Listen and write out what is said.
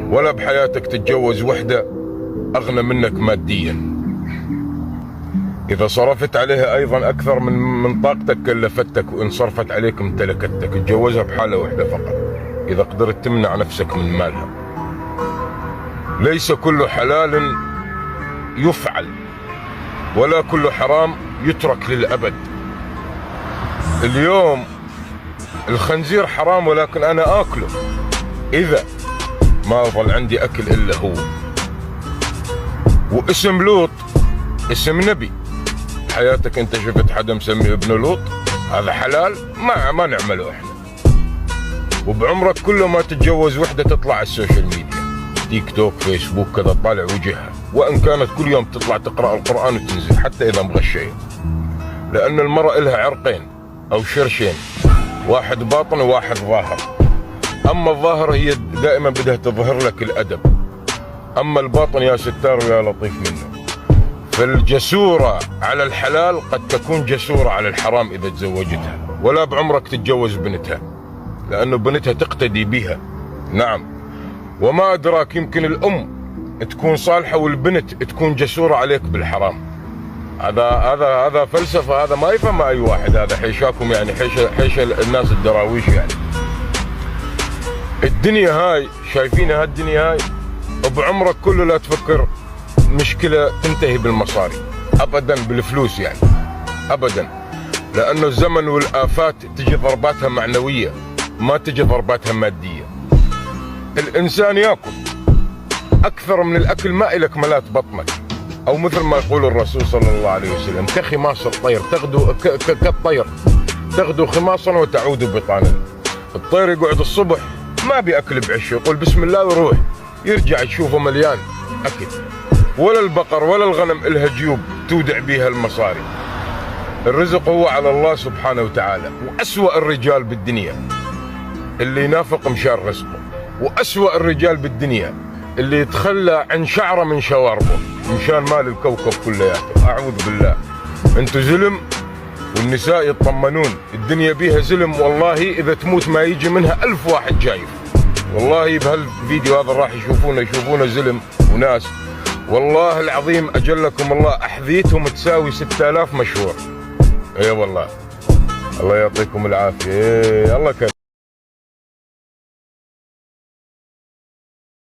ولا بحياتك تتجوز وحدة أغنى منك ماديا. إذا صرفت عليها أيضا أكثر من طاقتك كلفتك، وإن صرفت عليك امتلكتك. اتجوزها بحالة واحدة فقط إذا قدرت تمنع نفسك من مالها. ليس كل حلال يفعل ولا كل حرام يترك للأبد. اليوم الخنزير حرام ولكن أنا آكله إذا ما ظل عندي أكل إلا هو. واسم لوط اسم نبي. حياتك انت شفت حدا مسمي ابن لوط هذا حلال؟ ما نعمله احنا. وبعمرك كله ما تتجوز وحده تطلع على السوشيال ميديا، تيك توك فيسبوك كذا تطالع وجهها، وان كانت كل يوم تطلع تقرا القران وتنزل حتى اذا مغشيه. لان المراه لها عرقين او شرشين، واحد باطن وواحد ظاهر. اما الظاهر هي دائما بدها تظهر لك الادب، اما الباطن يا ستار ويا لطيف منه. فالجسورة على الحلال قد تكون جسورة على الحرام إذا تزوجتها. ولا بعمرك تتجوز بنتها، لأنه بنتها تقتدي بها. نعم، وما أدراك يمكن الأم تكون صالحة والبنت تكون جسورة عليك بالحرام. هذا فلسفة، هذا ما يفهم أي واحد. هذا حيشاكم يعني، حيش الناس الدراويش يعني. الدنيا هاي شايفينها، هالدنيا هاي وبعمرك كله لا تفكر مشكلة تنتهي بالمصاري أبدا، بالفلوس يعني أبدا. لأنه الزمن والآفات تجي ضرباتها معنوية، ما تجي ضرباتها مادية. الإنسان يأكل أكثر من الأكل ما إلك ملات بطنك، أو مثل ما يقول الرسول صلى الله عليه وسلم: كخماص الطير تغدو كالطير تغدو خماصا وتعود بطانا. الطير يقعد الصبح ما بيأكل بعشه، يقول بسم الله ويروح، يرجع يشوفه مليان أكل. ولا البقر ولا الغنم إلها جيوب تودع بيها المصاري. الرزق هو على الله سبحانه وتعالى. وأسوأ الرجال بالدنيا اللي ينافق مشان رزقه، وأسوأ الرجال بالدنيا اللي يتخلى عن شعره من شواربه مشان مال الكوكب كلياته. أعوذ بالله. انتو زلم والنساء يطمنون، الدنيا بيها زلم والله. إذا تموت ما يجي منها 1000 واحد جايف. والله بهالفيديو هذا راح يشوفونه زلم وناس والله العظيم أجلكم الله أحذيتهم تساوي 6000 مشهور. اي والله. الله يعطيكم العافية. الله كريم.